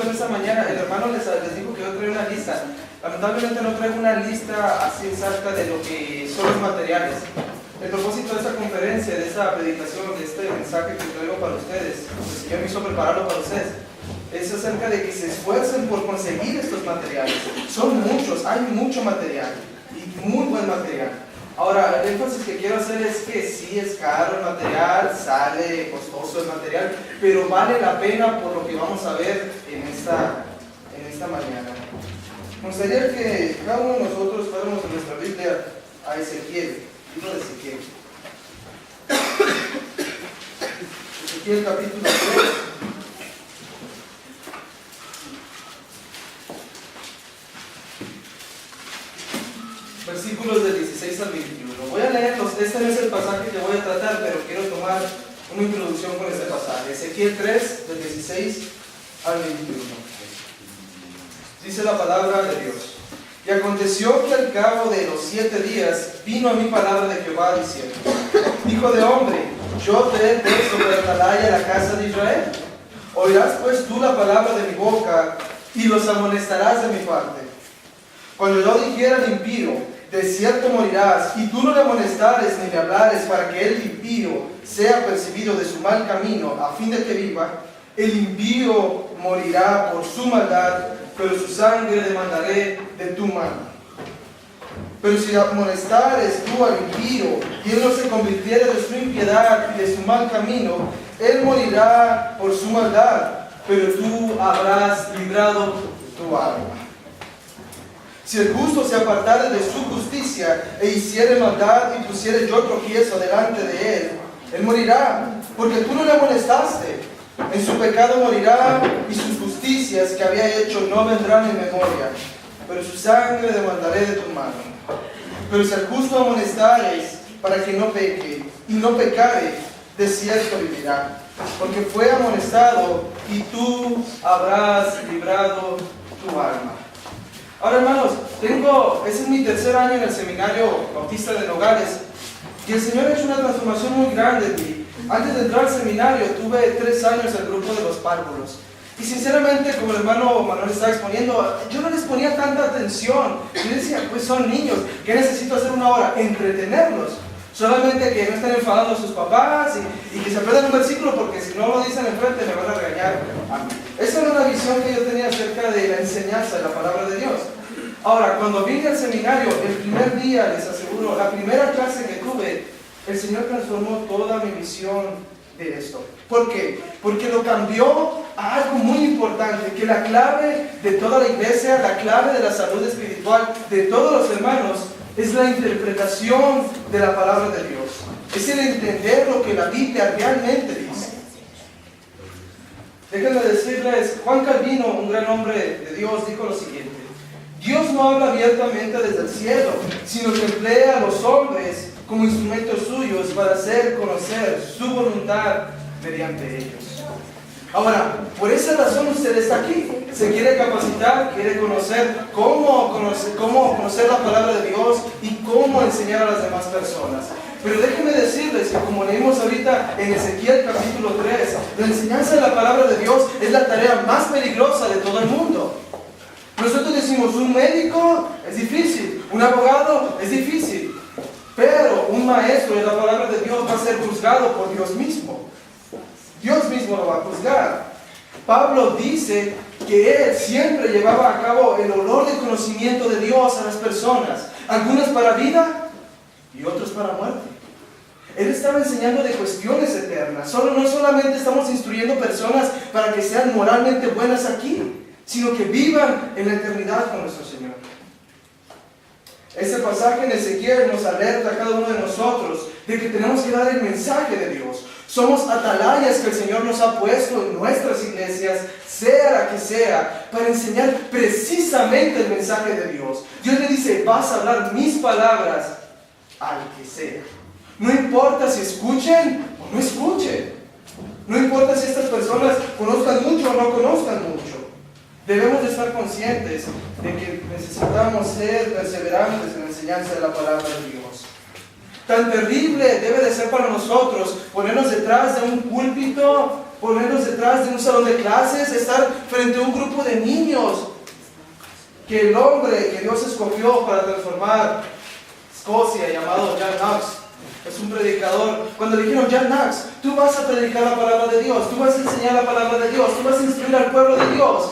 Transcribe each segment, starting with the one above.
en esta mañana, el hermano les dijo que yo traigo una lista. Lamentablemente no traigo una lista así exacta de lo que son los materiales. El propósito de esta conferencia, de esta predicación, de este mensaje que traigo para ustedes, el Señor me hizo prepararlo para ustedes, es acerca de que se esfuercen por conseguir estos materiales. Son muchos, hay mucho material y muy buen material. Ahora, el énfasis que quiero hacer es que sí es caro el material, sale costoso el material, pero vale la pena por lo que vamos a ver en esta mañana. Me gustaría que cada uno de nosotros fuéramos en nuestra Biblia a Ezequiel, libro de Ezequiel. Ezequiel capítulo 3. Versículos del 16 al 21. Voy a leerlos, este no es el pasaje que voy a tratar, pero quiero tomar una introducción con este pasaje. Ezequiel 3, del 16 al 21. Dice la palabra de Dios. Y aconteció que al cabo de los 7 días vino a mí palabra de Jehová diciendo: Hijo de hombre, yo te he puesto por atalaya a la casa de Israel. Oirás pues tú la palabra de mi boca y los amonestarás de mi parte. Cuando yo dijera al impío, de cierto morirás, y tú no le amonestares ni le hablares para que el impío sea percibido de su mal camino, a fin de que viva, el impío morirá por su maldad, pero su sangre demandaré de tu mano. Pero si amonestares tú al impío, y él no se convirtiere de su impiedad y de su mal camino, él morirá por su maldad, pero tú habrás librado tu alma. Si el justo se apartare de su justicia e hiciere maldad y pusiere yo tropiezo delante de él, él morirá, porque tú no le amonestaste. En su pecado morirá, y sus justicias que había hecho no vendrán en memoria, pero su sangre demandaré de tu mano. Pero si al justo amonestares para que no peque, y no pecare, de cierto vivirá, porque fue amonestado, y tú habrás librado tu alma. Ahora, hermanos, ese es mi tercer año en el seminario bautista de Nogales, y el Señor ha hecho una transformación muy grande en mí. Antes de entrar al seminario tuve 3 años el grupo de los párvulos, y sinceramente, como el hermano Manuel estaba exponiendo, yo no les ponía tanta atención. Yo decía, pues son niños, ¿qué necesito hacer una hora? Entretenerlos. Solamente que no estén enfadados sus papás y que se aprendan un versículo, porque si no lo dicen enfrente me van a regañar a mí. Esa era una visión que yo tenía acerca de la enseñanza de la palabra de Dios. Ahora, cuando vine al seminario, el primer día, les aseguro, la primera clase que tuve, el Señor transformó toda mi visión de esto. ¿Por qué? Porque lo cambió a algo muy importante, que la clave de toda la iglesia, la clave de la salud espiritual de todos los hermanos, es la interpretación de la palabra de Dios. Es el entender lo que la Biblia realmente dice. Déjenme decirles, Juan Calvino, un gran hombre de Dios, dijo lo siguiente: Dios no habla abiertamente desde el cielo, sino que emplea a los hombres como instrumentos suyos para hacer conocer su voluntad mediante ellos. Ahora, por esa razón usted está aquí. Se quiere capacitar, quiere conocer cómo conocer la palabra de Dios y cómo enseñar a las demás personas. Pero déjenme decirles que, como leímos ahorita en Ezequiel capítulo 3, la enseñanza de la palabra de Dios es la tarea más peligrosa de todo el mundo. Nosotros decimos, un médico es difícil, un abogado es difícil, pero un maestro de la palabra de Dios va a ser juzgado por Dios mismo. Dios mismo lo va a juzgar. Pablo dice que él siempre llevaba a cabo el olor de conocimiento de Dios a las personas, algunas para vida y otros para muerte. Él estaba enseñando de cuestiones eternas. No solamente estamos instruyendo personas para que sean moralmente buenas aquí, sino que vivan en la eternidad con nuestro Señor. Este pasaje en Ezequiel nos alerta a cada uno de nosotros de que tenemos que dar el mensaje de Dios. Somos atalayas que el Señor nos ha puesto en nuestras iglesias, sea la que sea, para enseñar precisamente el mensaje de Dios. Dios le dice, vas a hablar mis palabras al que sea. No importa si escuchen o no escuchen. No importa si estas personas conozcan mucho o no conozcan mucho. Debemos de estar conscientes de que necesitamos ser perseverantes en la enseñanza de la palabra de Dios. Tan terrible debe de ser para nosotros ponernos detrás de un púlpito ponernos detrás de un salón de clases, estar frente a un grupo de niños que el hombre que Dios escogió para transformar Escocia, llamado John Knox, es un predicador. Cuando le dijeron, John Knox, tú vas a predicar la palabra de Dios, tú vas a enseñar la palabra de Dios, tú vas a instruir al pueblo de Dios,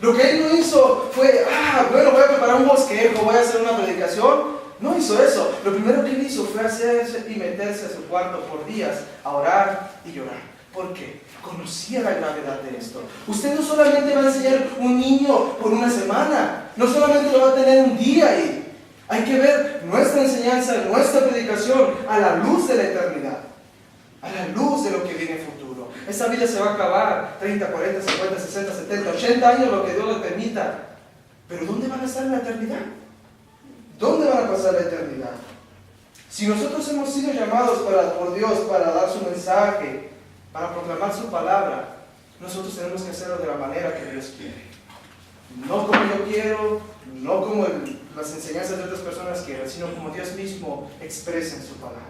lo que él no hizo fue, bueno, voy a preparar un bosquejo, voy a hacer una predicación. No hizo eso. Lo primero que él hizo fue hacerse y meterse a su cuarto por días a orar y llorar. ¿Por qué? Conocía la gravedad de esto. Usted no solamente va a enseñar un niño por una semana, no solamente lo va a tener un día ahí. Hay que ver nuestra enseñanza, nuestra predicación a la luz de la eternidad, a la luz de lo que viene en futuro. Esta vida se va a acabar 30, 40, 50, 60, 70, 80 años, lo que Dios le permita. Pero ¿dónde van a estar en la eternidad? ¿Dónde van a pasar la eternidad? Si nosotros hemos sido llamados por Dios para dar su mensaje, para proclamar su palabra, nosotros tenemos que hacerlo de la manera que Dios quiere. No como yo quiero, no como las enseñanzas de otras personas quieren, sino como Dios mismo expresa en su palabra.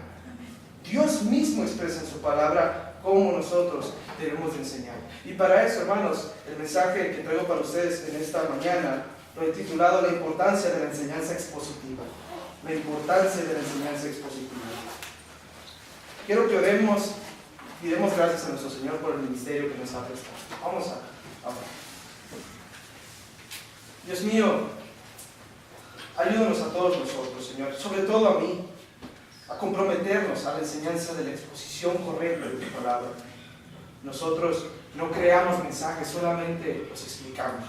Dios mismo expresa en su palabra cómo nosotros debemos de enseñar. Y para eso, hermanos, el mensaje que traigo para ustedes en esta mañana lo he titulado La importancia de la enseñanza expositiva. La importancia de la enseñanza expositiva. Quiero que oremos y demos gracias a nuestro Señor por el ministerio que nos ha prestado. Vamos a orar. Dios mío, ayúdanos a todos nosotros, Señor, sobre todo a mí, a comprometernos a la enseñanza de la exposición correcta de tu palabra. Nosotros no creamos mensajes, solamente los explicamos.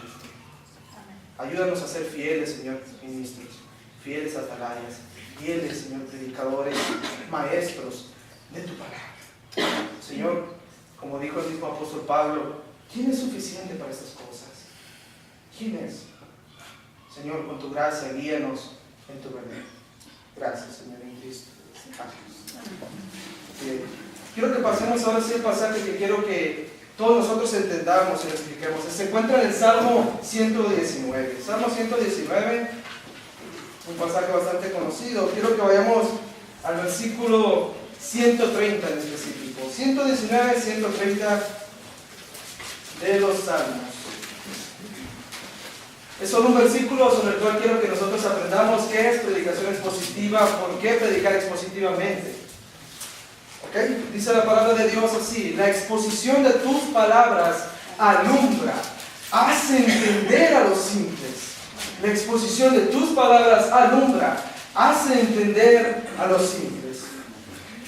Ayúdanos a ser fieles, Señor, ministros, fieles atalayas, fieles, Señor, predicadores, maestros de tu palabra. Señor, como dijo el mismo apóstol Pablo, ¿quién es suficiente para estas cosas? ¿Quién es? Señor, con tu gracia, guíanos en tu verdad. Gracias, Señor, en Cristo. Bien. Quiero que pasemos ahora sí el pasaje que quiero que todos nosotros entendamos y lo expliquemos. Se encuentra en el Salmo 119. Salmo 119, un pasaje bastante conocido. Quiero que vayamos al versículo 130 en específico. 119, 130 de los Salmos. Es solo un versículo sobre el cual quiero que nosotros aprendamos qué es predicación expositiva, por qué predicar expositivamente. ¿Okay? Dice la palabra de Dios así: la exposición de tus palabras alumbra, hace entender a los simples. La exposición de tus palabras alumbra, hace entender a los simples.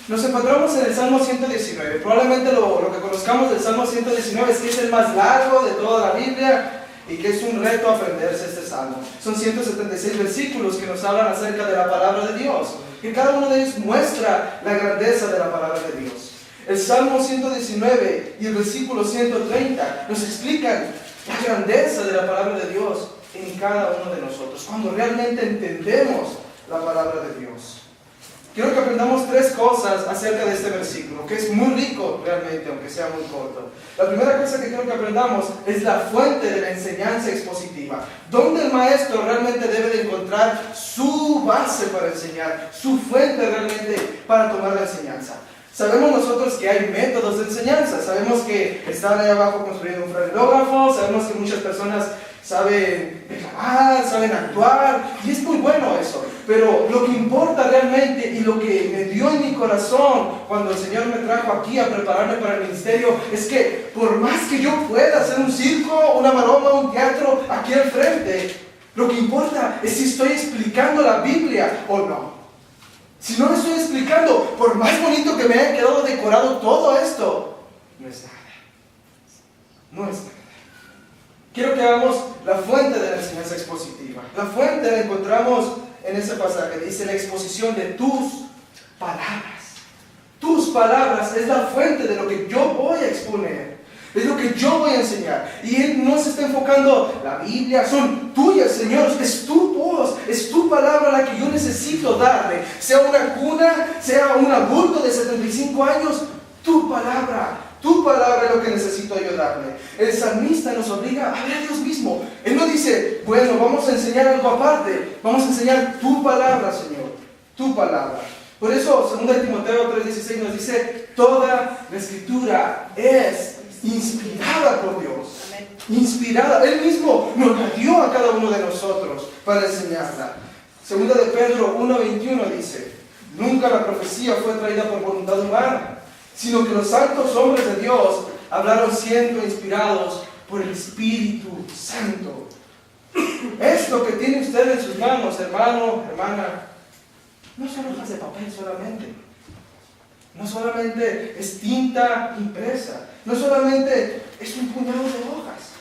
Nos encontramos en el Salmo 119. Probablemente lo que conozcamos del Salmo 119 es que es el más largo de toda la Biblia y que es un reto aprenderse este salmo. Son 176 versículos que nos hablan acerca de la palabra de Dios, que cada uno de ellos muestra la grandeza de la palabra de Dios. El Salmo 119 y el versículo 130 nos explican la grandeza de la palabra de Dios en cada uno de nosotros, cuando realmente entendemos la palabra de Dios. Quiero que aprendamos tres cosas acerca de este versículo, que es muy rico realmente, aunque sea muy corto. La primera cosa que quiero que aprendamos es la fuente de la enseñanza expositiva, donde el maestro realmente debe de encontrar su base para enseñar, su fuente realmente para tomar la enseñanza. Sabemos nosotros que hay métodos de enseñanza, sabemos que están ahí abajo construyendo un franelógrafo, sabemos que muchas personas saben declamar, saben actuar, y es muy bueno eso. Pero lo que importa realmente y lo que me dio en mi corazón cuando el Señor me trajo aquí a prepararme para el ministerio es que por más que yo pueda hacer un circo, una maroma, un teatro aquí al frente, lo que importa es si estoy explicando la Biblia o no. Si no lo estoy explicando, por más bonito que me haya quedado decorado todo esto, no es nada. No es nada. Quiero que hagamos la fuente de la enseñanza expositiva. La fuente la encontramos en ese pasaje. Dice la exposición de tus palabras. Tus palabras es la fuente de lo que yo voy a exponer. Es lo que yo voy a enseñar. Y Él no se está enfocando, la Biblia son tuyas, Señor. Es tu voz, es tu palabra la que yo necesito darle. Sea una cuna, sea un adulto de 75 años, tu palabra es lo que necesito yo darle. El salmista nos obliga a ver a Dios mismo. Él no dice, bueno, vamos a enseñar algo aparte. Vamos a enseñar tu palabra, Señor. Tu palabra. Por eso, 2 Timoteo 3:16 nos dice, toda la escritura es inspirada por Dios. Inspirada. Él mismo nos la dio a cada uno de nosotros para enseñarla. Segunda de Pedro 1:21 dice: nunca la profecía fue traída por voluntad humana, sino que los santos hombres de Dios hablaron siendo inspirados por el Espíritu Santo. Esto que tiene usted en sus manos, hermano, hermana, no son hojas de papel solamente. No solamente es tinta impresa. No solamente es un puñado de hojas.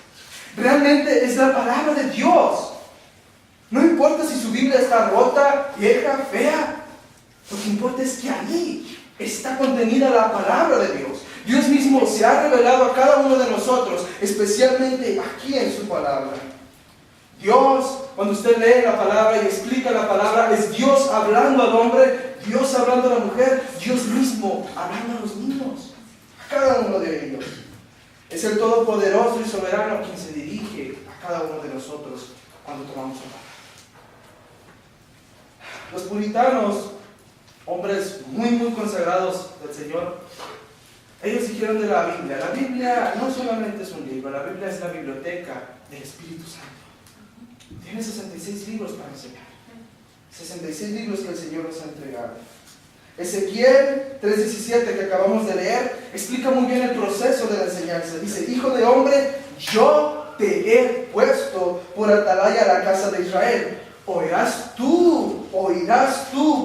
Realmente es la palabra de Dios. No importa si su Biblia está rota, vieja, fea. Lo que importa es que ahí está contenida la palabra de Dios. Dios mismo se ha revelado a cada uno de nosotros, especialmente aquí en su palabra. Dios, cuando usted lee la palabra y explica la palabra, es Dios hablando al hombre, Dios hablando a la mujer, Dios mismo hablando a los niños, a cada uno de ellos. Es el Todopoderoso y Soberano quien se dirige a cada uno de nosotros cuando tomamos la palabra. Los puritanos, hombres muy consagrados del Señor, ellos dijeron de la Biblia. La Biblia no solamente es un libro, la Biblia es la biblioteca del Espíritu Santo. Tiene 66 libros para enseñar. 66 libros que el Señor nos ha entregado. Ezequiel 3:17 que acabamos de leer explica muy bien el proceso de la enseñanza. Dice: hijo de hombre, yo te he puesto por atalaya a la casa de Israel. Oirás tú,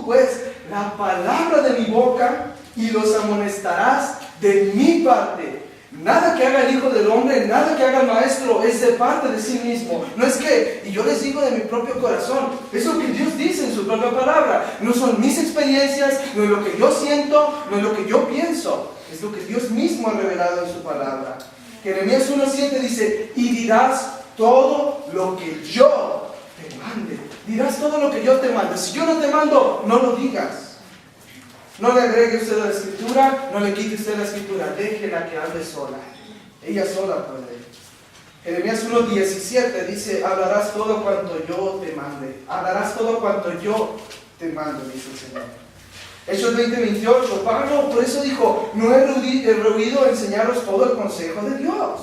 pues, la palabra de mi boca y los amonestarás de mi parte. Nada que haga el Hijo del Hombre, nada que haga el Maestro es de parte de sí mismo. No es que, y yo les digo de mi propio corazón, es lo que Dios dice en su propia palabra. No son mis experiencias, no es lo que yo siento, no es lo que yo pienso. Es lo que Dios mismo ha revelado en su palabra. Jeremías 1:7 dice: y dirás todo lo que yo te mande. Dirás todo lo que yo te mande. Si yo no te mando, no lo digas. No le agregue usted a la escritura, no le quite usted la escritura, déjela que hable sola. Ella sola puede. Jeremías 1:17 dice: hablarás todo cuanto yo te mande. Hablarás todo cuanto yo te mando, dice el Señor. Hechos 20:28, Pablo por eso dijo: no he rehuido enseñaros todo el consejo de Dios.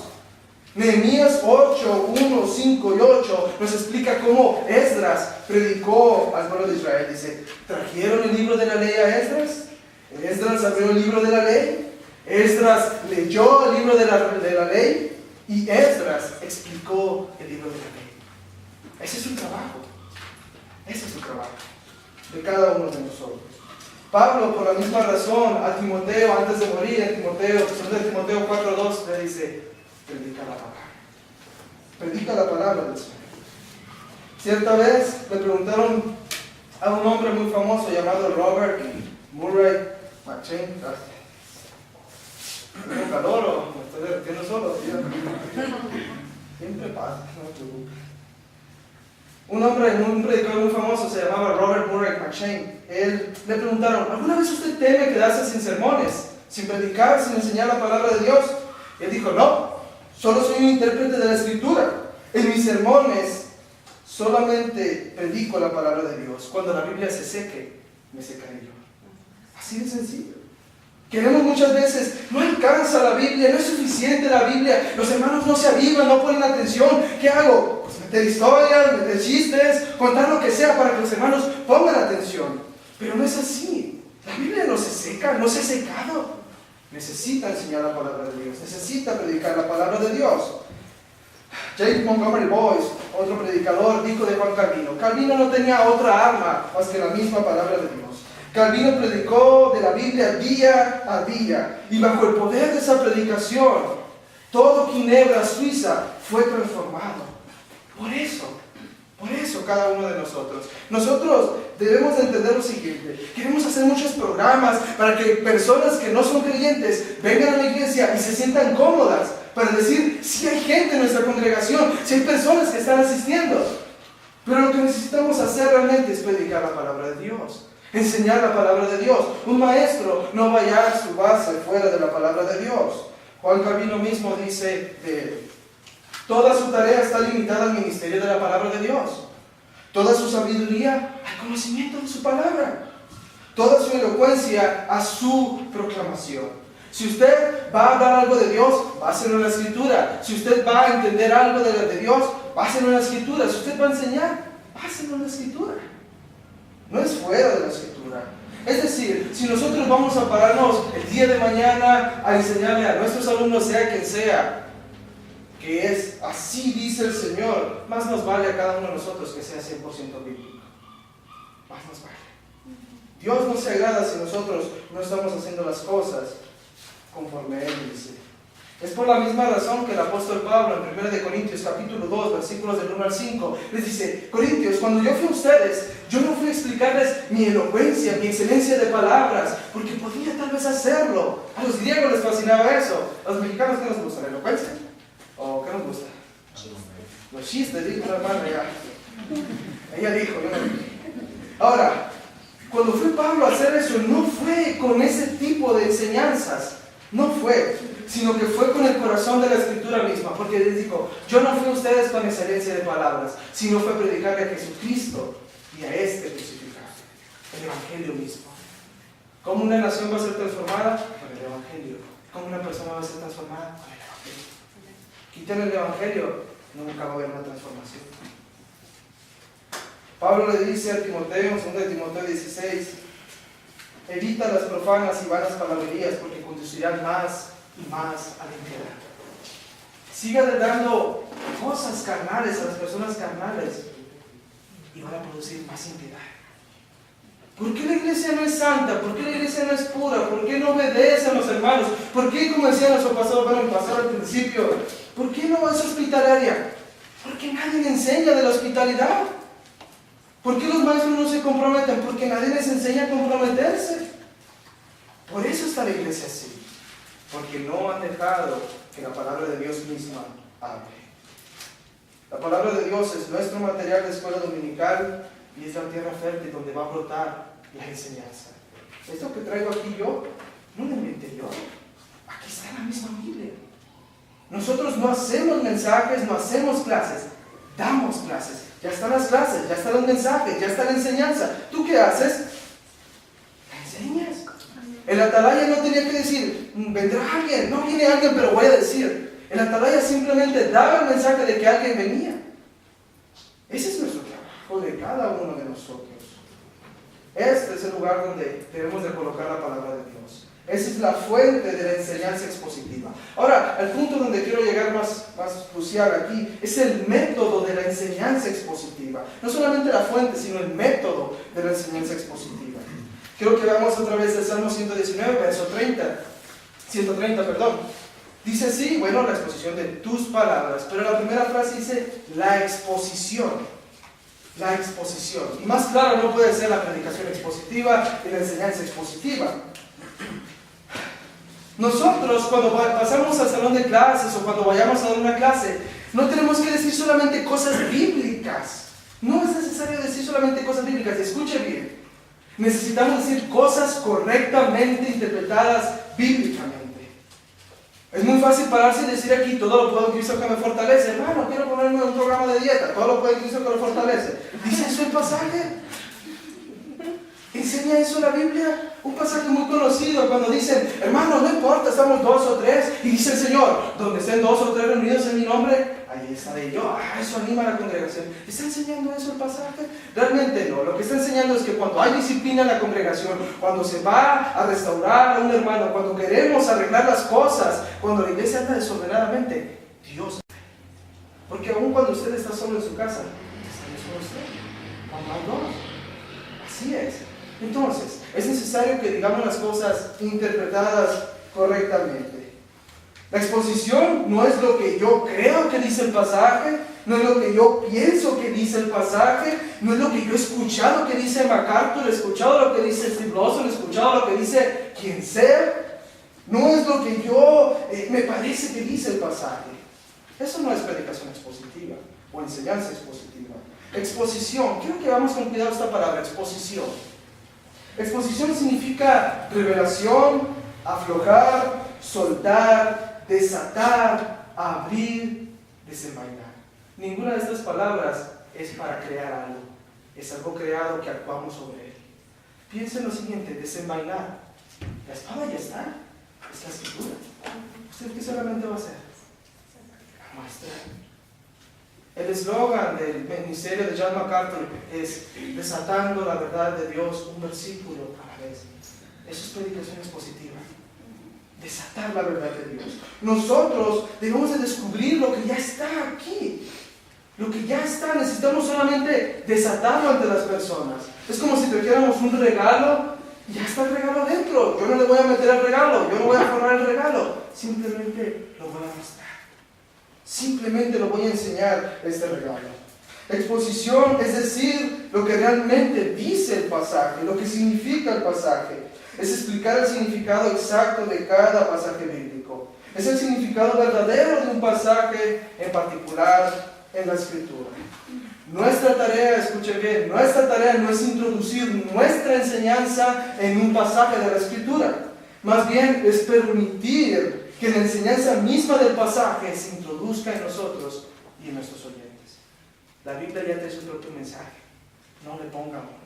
Nehemías 8:1, 5 y 8 nos explica cómo Esdras predicó al pueblo de Israel. Dice: ¿trajeron el libro de la ley a Esdras? Esdras abrió el libro de la ley. Esdras leyó el libro de la ley. Y Esdras explicó el libro de la ley. Ese es su trabajo. Ese es su trabajo de cada uno de nosotros. Pablo, por la misma razón, a Timoteo, antes de morir, en Timoteo 4:2, le dice: predica la palabra. Predica la palabra del Señor. Cierta vez le preguntaron a un hombre muy famoso llamado Robert Murray McCheyne. ¿Tengo calor o me estoy derritiendo solo? Siempre pasa, no te preocupes. Un predicador muy famoso se llamaba Robert Murray McCheyne. Le preguntaron: ¿alguna vez usted teme quedarse sin sermones, sin predicar, sin enseñar la palabra de Dios? Y él dijo: no. Solo soy un intérprete de la Escritura. En mis sermones solamente predico la palabra de Dios. Cuando la Biblia se seque, me secaré yo. Así de sencillo. Queremos muchas veces: no alcanza la Biblia, no es suficiente la Biblia, los hermanos no se avivan, no ponen atención. ¿Qué hago? Pues meter historias, meter chistes, contar lo que sea para que los hermanos pongan atención. Pero no es así. La Biblia no se seca, no se ha secado. Necesita enseñar la palabra de Dios, necesita predicar la palabra de Dios. James Montgomery Boyce, otro predicador, dijo de Juan Calvino: Calvino no tenía otra arma más que la misma palabra de Dios. Calvino predicó de la Biblia día a día, y bajo el poder de esa predicación, todo Ginebra, Suiza, fue transformado. Por eso cada uno de nosotros debemos de entender lo siguiente: queremos hacer muchos programas para que personas que no son creyentes vengan a la iglesia y se sientan cómodas, para decir si hay gente en nuestra congregación, si hay personas que están asistiendo. Pero lo que necesitamos hacer realmente es predicar la palabra de Dios, enseñar la palabra de Dios. Un maestro no va a hallar su base fuera de la palabra de Dios. Juan Calvino mismo dice de él: toda su tarea está limitada al ministerio de la palabra de Dios. Toda su sabiduría al conocimiento de su palabra. Toda su elocuencia a su proclamación. Si usted va a hablar algo de Dios, báselo en la Escritura. Si usted va a entender algo de Dios, báselo en la Escritura. Si usted va a enseñar, báselo en la Escritura. No es fuera de la Escritura. Es decir, si nosotros vamos a pararnos el día de mañana a enseñarle a nuestros alumnos, sea quien sea, que es así dice el Señor, más nos vale a cada uno de nosotros que sea 100% bíblico. Más nos vale. Dios no se agrada si nosotros no estamos haciendo las cosas conforme Él dice. Es por la misma razón que el apóstol Pablo en 1 Corintios capítulo 2, versículos del 1 al 5, les dice: Corintios, cuando yo fui a ustedes, yo no fui a explicarles mi elocuencia, mi excelencia de palabras, porque podía tal vez hacerlo. A los griegos les fascinaba eso. A los mexicanos, ¿qué nos gusta? ¿La elocuencia? ¿O qué nos gusta? Los chistes, dijo una hermana ya. Ella dijo, yo no dije. Ahora, cuando fue Pablo a hacer eso, no fue con ese tipo de enseñanzas. No fue, sino que fue con el corazón de la Escritura misma, porque les dijo: yo no fui a ustedes con excelencia de palabras, sino fue a predicarle a Jesucristo y a este crucificado, el Evangelio mismo. ¿Cómo una nación va a ser transformada? Con el Evangelio. ¿Cómo una persona va a ser transformada? Con el Evangelio. Quiten el Evangelio, nunca va a haber una transformación. Pablo le dice a Timoteo, en 2 Timoteo 16, evita las profanas y vanas palabrerías, porque conducirán más y más a la impiedad. Siga dando cosas carnales a las personas carnales y van a producir más impiedad. ¿Por qué la iglesia no es santa? ¿Por qué la iglesia no es pura? ¿Por qué no obedece a los hermanos? ¿Por qué, como decía nuestro pastor, al principio, por qué no es hospitalaria? Porque nadie le enseña de la hospitalidad. ¿Por qué los maestros no se comprometen? Porque nadie les enseña a comprometerse. Por eso está la iglesia así. Porque no han dejado que la palabra de Dios misma hable. La palabra de Dios es nuestro material de escuela dominical y es la tierra fértil donde va a brotar la enseñanza. Esto que traigo aquí yo, no lo inventé yo. Aquí está la misma Biblia. Nosotros no hacemos mensajes, no hacemos clases, damos clases. Ya están las clases, ya están los mensajes, ya está la enseñanza. ¿Tú qué haces? La enseñas. El atalaya no tenía que decir: vendrá alguien. No viene alguien, pero voy a decir. El atalaya simplemente daba el mensaje de que alguien venía. Ese es nuestro trabajo de cada uno de nosotros. Este es el lugar donde debemos de colocar la palabra de Dios. Esa es la fuente de la enseñanza expositiva. Ahora, el punto donde quiero llegar más crucial aquí es el método de la enseñanza expositiva. No solamente la fuente, sino el método de la enseñanza expositiva. Quiero que veamos otra vez el Salmo 119, verso 130, perdón. Dice así, bueno, la exposición de tus palabras, pero la primera frase dice la exposición. La exposición. Y más claro no puede ser la predicación expositiva y la enseñanza expositiva. Nosotros, cuando pasamos al salón de clases o cuando vayamos a dar una clase, no tenemos que decir solamente cosas bíblicas. No es necesario decir solamente cosas bíblicas. Escuche bien. Necesitamos decir cosas correctamente interpretadas bíblicamente. Es muy fácil pararse y decir aquí: todo lo puedo en Cristo que me fortalece. Hermano, quiero ponerme en un programa de dieta. Todo lo puedo en Cristo que me fortalece. ¿Dice eso el pasaje? ¿Enseña eso la Biblia? Un pasaje muy conocido cuando dicen: hermano, no importa, estamos 2 o 3. Y dice el Señor: donde estén 2 o 3 reunidos en mi nombre, ahí estaré yo. Eso anima a la congregación. ¿Está enseñando eso el pasaje? Realmente no. Lo que está enseñando es que cuando hay disciplina en la congregación, cuando se va a restaurar a un hermano, cuando queremos arreglar las cosas, cuando la iglesia anda desordenadamente, Dios. Porque aún cuando usted está solo en su casa, está solo usted. Cuando hay dos. Así es. Entonces, es necesario que digamos las cosas interpretadas correctamente. La exposición no es lo que yo creo que dice el pasaje, no es lo que yo pienso que dice el pasaje, no es lo que yo he escuchado que dice MacArthur, he escuchado lo que dice Steve Lawson, he escuchado lo que dice quien sea. No es lo que yo me parece que dice el pasaje. Eso no es predicación expositiva o enseñanza expositiva. Exposición, quiero que vamos con cuidado esta palabra, exposición. Exposición significa revelación, aflojar, soltar, desatar, abrir, desenvainar. Ninguna de estas palabras es para crear algo. Es algo creado que actuamos sobre él. Piensa en lo siguiente: desenvainar. La espada ya está. Es la escritura. ¿Usted qué solamente va a hacer? Muestra. El eslogan del ministerio de John MacArthur es desatando la verdad de Dios un versículo a la vez. Eso es predicación expositiva. Desatar la verdad de Dios. Nosotros debemos de descubrir lo que ya está aquí. Lo que ya está, necesitamos solamente desatarlo ante las personas. Es como si trajéramos un regalo y ya está el regalo dentro. Yo no le voy a meter el regalo, yo no voy a forrar el regalo. Simplemente lo voy a mostrar. Simplemente lo voy a enseñar este regalo. Exposición es decir lo que realmente dice el pasaje, lo que significa el pasaje. Es explicar el significado exacto de cada pasaje bíblico. Es el significado verdadero de un pasaje en particular en la Escritura. Nuestra tarea, escuche bien, nuestra tarea no es introducir nuestra enseñanza en un pasaje de la Escritura. Más bien es permitir que la enseñanza misma del pasaje se introduzca en nosotros y en nuestros oyentes. La Biblia ya trae su propio mensaje. No le ponga uno.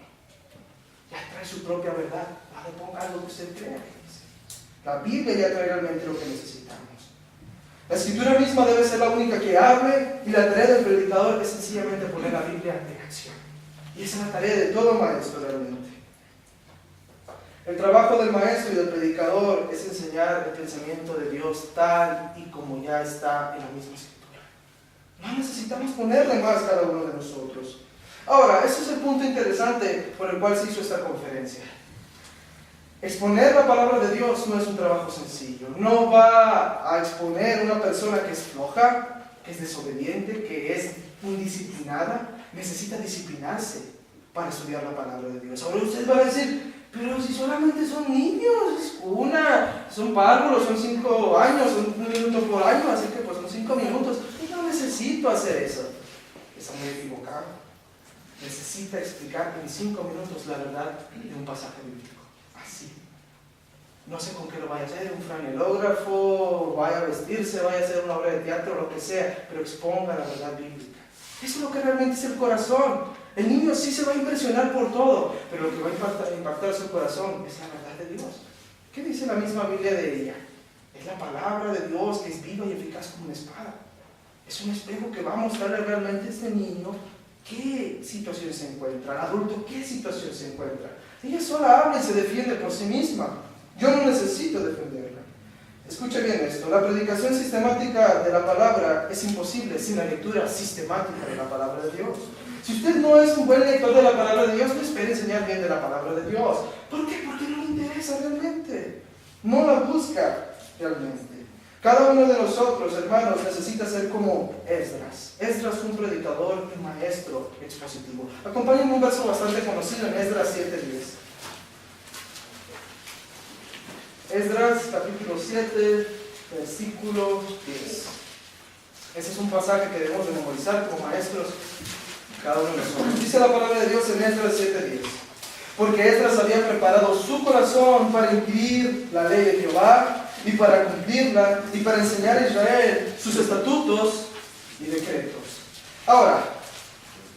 Ya trae su propia verdad. No le ponga algo que usted crea. La Biblia ya trae realmente lo que necesitamos. La Escritura misma debe ser la única que hable y la tarea del predicador es sencillamente poner la Biblia en acción. Y esa es la tarea de todo maestro realmente. El trabajo del maestro y del predicador es enseñar el pensamiento de Dios tal y como ya está en la misma Escritura. No necesitamos ponerle más cada uno de nosotros. Ahora, ese es el punto interesante por el cual se hizo esta conferencia. Exponer la palabra de Dios no es un trabajo sencillo. No va a exponer una persona que es floja, que es desobediente, que es indisciplinada. Necesita disciplinarse para estudiar la palabra de Dios. Ahora ustedes van a decir, pero si solamente son niños, son párvulos, son 5 años, son 1 minuto por año, así que pues son 5 minutos. Yo no necesito hacer eso. Está muy equivocado. Necesita explicar en 5 minutos la verdad de un pasaje bíblico. Así. No sé con qué lo vaya a hacer, un franelógrafo, vaya a vestirse, vaya a hacer una obra de teatro, lo que sea, pero exponga la verdad bíblica. Eso es lo que realmente es el corazón. El niño sí se va a impresionar por todo, pero lo que va a impactar su corazón es la verdad de Dios. ¿Qué dice la misma Biblia de ella? Es la palabra de Dios que es viva y eficaz como una espada. Es un espejo que va a mostrarle realmente a este niño qué situación se encuentra, al adulto qué situación se encuentra. Ella sola habla y se defiende por sí misma. Yo no necesito defenderla. Escuche bien esto, la predicación sistemática de la palabra es imposible sin la lectura sistemática de la palabra de Dios. Si usted no es un buen lector de la palabra de Dios, no espere enseñar bien de la palabra de Dios. ¿Por qué? Porque no le interesa realmente. No la busca realmente. Cada uno de nosotros, hermanos, necesita ser como Esdras. Esdras fue un predicador y maestro expositivo. Acompáñenme un verso bastante conocido en Esdras 7:10. Esdras capítulo 7, versículo 10. Ese es un pasaje que debemos de memorizar como maestros cada uno de nosotros. Dice la palabra de Dios en Esdras 7:10. Porque Esdras había preparado su corazón para inquirir la ley de Jehová y para cumplirla y para enseñar a Israel sus estatutos y decretos. Ahora,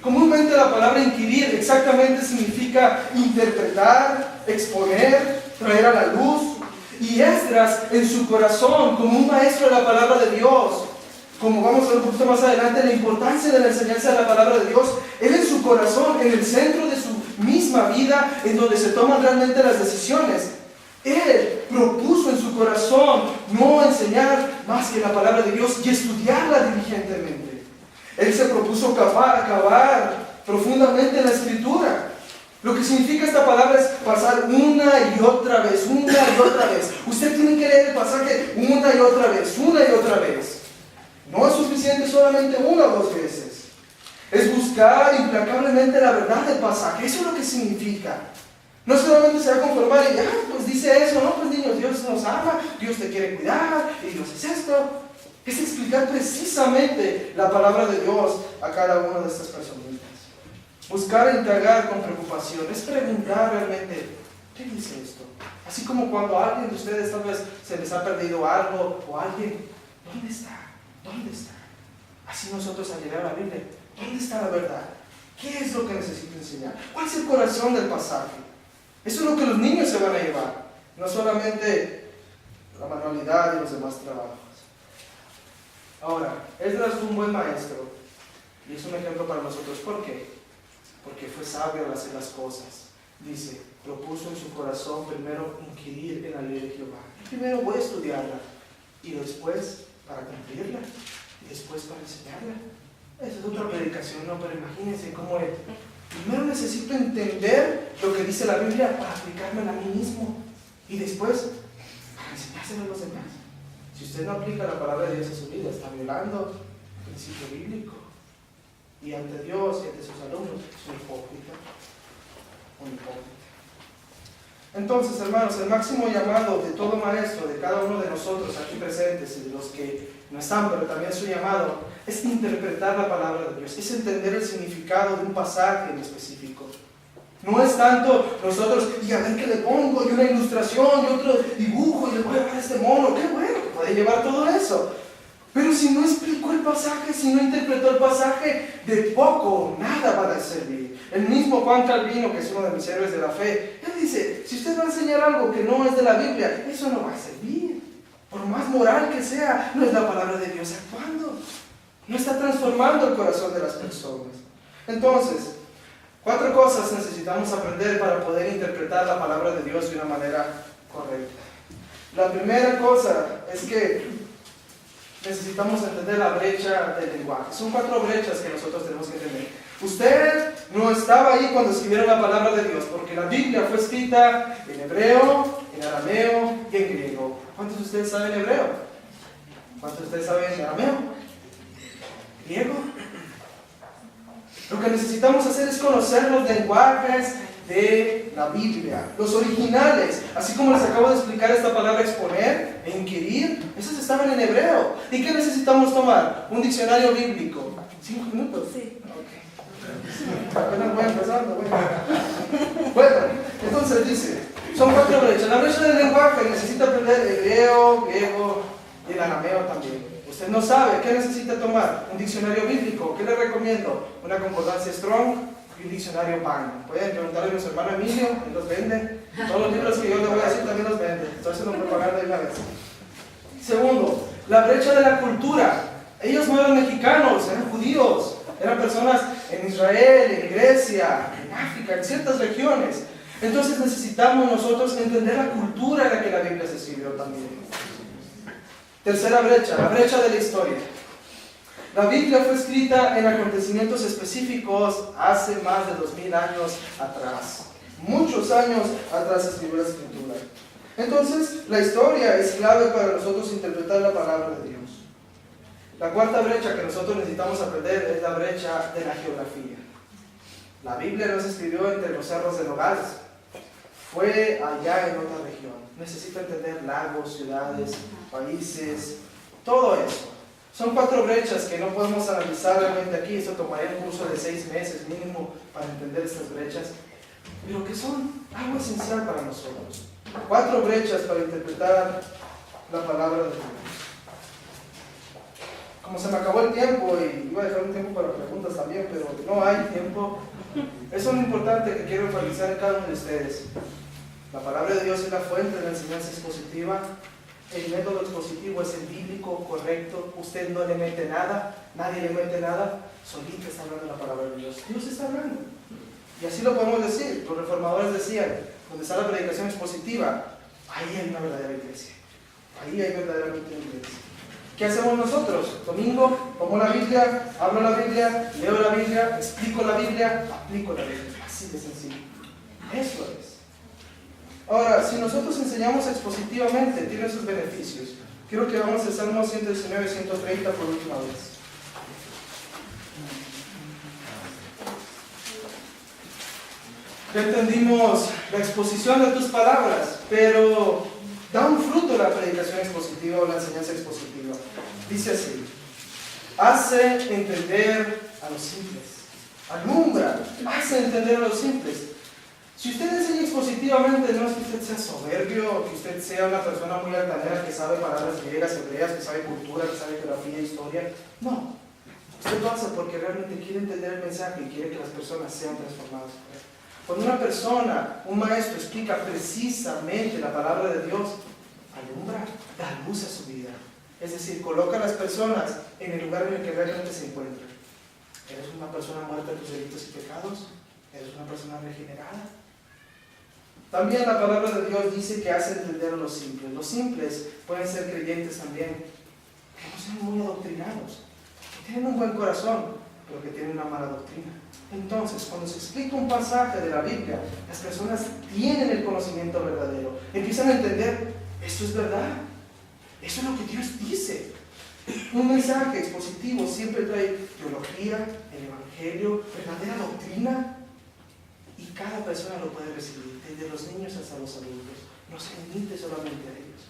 comúnmente la palabra inquirir exactamente significa interpretar, exponer, traer a la luz. Y Esdras en su corazón, como un maestro de la palabra de Dios, como vamos a ver un poquito más adelante, la importancia de la enseñanza de la palabra de Dios, él en su corazón, en el centro de su misma vida, en donde se toman realmente las decisiones, él propuso en su corazón no enseñar más que la palabra de Dios y estudiarla diligentemente. Él se propuso cavar profundamente en la Escritura. Lo que significa esta palabra es pasar una y otra vez, una y otra vez. Usted tiene que leer el pasaje una y otra vez. No es suficiente solamente 1 o 2 veces. Es buscar implacablemente la verdad del pasaje. Eso es lo que significa. No solamente se va a conformar y pues dice eso, no, pues niños, Dios nos ama, Dios te quiere cuidar, y Dios es esto. Es explicar precisamente la palabra de Dios a cada una de estas personitas. Buscar e indagar con preocupación, es preguntar realmente, ¿qué dice esto? Así como cuando a alguien de ustedes tal vez se les ha perdido algo, o alguien, ¿dónde está? ¿Dónde está? Así nosotros al llegar a la Biblia, ¿dónde está la verdad? ¿Qué es lo que necesito enseñar? ¿Cuál es el corazón del pasaje? Eso es lo que los niños se van a llevar. No solamente la manualidad y los demás trabajos. Ahora, Esdras fue un buen maestro y es un ejemplo para nosotros. ¿Por qué? Porque fue sabio al hacer las cosas. Dice, propuso en su corazón primero inquirir en la ley de Jehová. Primero voy a estudiarla y después para cumplirla y después para enseñarla. Esa es otra predicación, no, pero imagínense cómo es. Primero necesito entender lo que dice la Biblia para aplicármela a mí mismo y después para enseñárselo a los demás. Si usted no aplica la palabra de Dios a su vida, está violando el principio bíblico. Y ante Dios y ante sus alumnos es un hipócrita. Un hipócrita. Entonces, hermanos, el máximo llamado de todo maestro, de cada uno de nosotros aquí presentes y de los que no están, pero también su llamado, es interpretar la palabra de Dios, es entender el significado de un pasaje en específico. No es tanto nosotros, y a ver qué le pongo, y una ilustración, y otro dibujo, y le voy a dar este mono, qué bueno, puede llevar todo eso. Pero si no explicó el pasaje, si no interpretó el pasaje, de poco o nada va a servir. El mismo Juan Calvino, que es uno de mis héroes de la fe, él dice, si usted va a enseñar algo que no es de la Biblia, eso no va a servir. Por más moral que sea, no es la palabra de Dios actuando. No está transformando el corazón de las personas. Entonces, 4 cosas necesitamos aprender para poder interpretar la palabra de Dios de una manera correcta. La primera cosa es que necesitamos entender la brecha del lenguaje. Son 4 brechas que nosotros tenemos que entender. Usted no estaba ahí cuando escribieron la palabra de Dios, porque la Biblia fue escrita en hebreo, en arameo y en griego. ¿Cuántos de ustedes saben hebreo? ¿Cuántos de ustedes saben arameo? ¿Griego? Lo que necesitamos hacer es conocer los lenguajes de la Biblia, los originales, así como les acabo de explicar esta palabra exponer e inquirir, esas estaban en hebreo. ¿Y qué necesitamos tomar? Un diccionario bíblico. 5 minutos. Sí. Ok. Apenas voy empezando. Bueno, entonces dice, son 4 brechas. La brecha del lenguaje necesita aprender hebreo, griego y el arameo también. Usted no sabe, ¿qué necesita tomar? Un diccionario bíblico. ¿Qué le recomiendo? Una concordancia Strong y un diccionario Vine. Pueden preguntarle a nuestro hermano Emilio, él los vende. Todos los libros que yo le voy a decir también los vende. Estoy haciendo propaganda de una vez. Segundo, la brecha de la cultura. Ellos no eran mexicanos, eran judíos. Eran personas en Israel, en Grecia, en África, en ciertas regiones. Entonces necesitamos nosotros entender la cultura en la que la Biblia se escribió también. Tercera brecha, la brecha de la historia. La Biblia fue escrita en acontecimientos específicos hace más de 2000 años atrás. Muchos años atrás se escribió la Escritura. Entonces, la historia es clave para nosotros interpretar la palabra de Dios. La cuarta brecha que nosotros necesitamos aprender es la brecha de la geografía. La Biblia no se escribió entre los cerros de Nogales. Fue allá en otra región. Necesita entender lagos, ciudades, países, todo eso. Son 4 brechas que no podemos analizar realmente aquí. Esto tomaría un curso de 6 meses mínimo para entender estas brechas, pero que son algo esencial para nosotros. 4 brechas para interpretar la palabra de Dios. Como se me acabó el tiempo y iba a dejar un tiempo para preguntas también, pero no hay tiempo. Eso es lo importante que quiero enfatizar en cada uno de ustedes. La palabra de Dios es la fuente de la enseñanza expositiva. El método expositivo es el bíblico, correcto. Usted no le mete nada, nadie le mete nada. Solito está hablando la palabra de Dios. Dios está hablando. Y así lo podemos decir. Los reformadores decían, donde está la predicación expositiva, ahí hay una verdadera iglesia. Ahí hay verdaderamente una iglesia. ¿Qué hacemos nosotros? Domingo, pongo la Biblia, hablo la Biblia, leo la Biblia, explico la Biblia, aplico la Biblia. Así de sencillo. Eso es. Ahora, si nosotros enseñamos expositivamente, tiene sus beneficios. Quiero que vamos al Salmo 119 y 130 por última vez. Ya entendimos la exposición de tus palabras, pero da un fruto la predicación expositiva o la enseñanza expositiva. Dice así: hace entender a los simples, alumbra, hace entender a los simples. Si usted enseña expositivamente, no es que usted sea soberbio, que usted sea una persona muy altanera que sabe palabras griegas, hebreas, que sabe cultura, que sabe geografía, historia. No. Usted lo hace porque realmente quiere entender el mensaje y quiere que las personas sean transformadas por él. Cuando una persona, un maestro, explica precisamente la palabra de Dios, alumbra. da luz a su vida. Es decir, coloca a las personas en el lugar en el que realmente se encuentran. ¿Eres una persona muerta en tus delitos y pecados? ¿Eres una persona regenerada? También la palabra de Dios dice que hace entender a los simples. Los simples pueden ser creyentes también, que no sean muy adoctrinados, que tienen un buen corazón, pero que tienen una mala doctrina. Entonces, cuando se explica un pasaje de la Biblia, las personas tienen el conocimiento verdadero, empiezan a entender, esto es verdad, eso es lo que Dios dice. Un mensaje expositivo siempre trae teología, el evangelio, verdadera doctrina, y cada persona lo puede recibir, desde los niños hasta los adultos. No se limite solamente a ellos.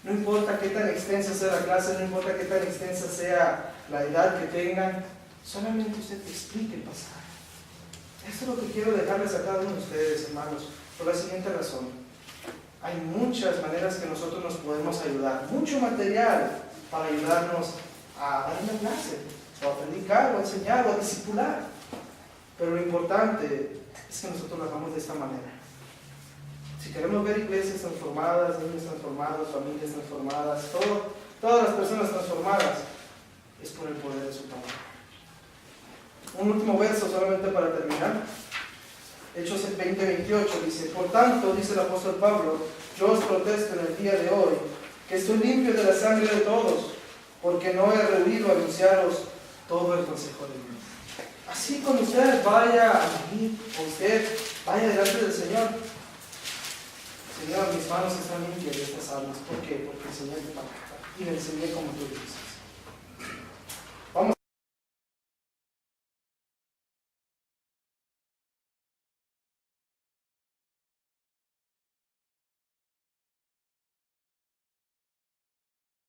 No importa qué tan extensa sea la clase, no importa qué tan extensa sea la edad que tengan, solamente usted explique el pasaje. Esto es lo que quiero dejarles a cada uno de ustedes, hermanos, por la siguiente razón. Hay muchas maneras que nosotros nos podemos ayudar, mucho material para ayudarnos a dar una clase, o a predicar, o a enseñar, o a discipular. Pero lo importante es que nosotros lo hagamos de esta manera. Si queremos ver iglesias transformadas, niños transformados, familias transformadas, todas las personas transformadas, es por el poder de su palabra. Un último verso solamente para terminar. Hechos 20:28 dice: por tanto, dice el apóstol Pablo, yo os protesto en el día de hoy, que estoy limpio de la sangre de todos, porque no he rehuido anunciaros todo el consejo de Dios. Así cuando usted vaya a vivir, o usted vaya delante del Señor, Señor, mis manos están limpias de estas almas. ¿Por qué? Porque enseñé tu palabra y le enseñé como tú dices.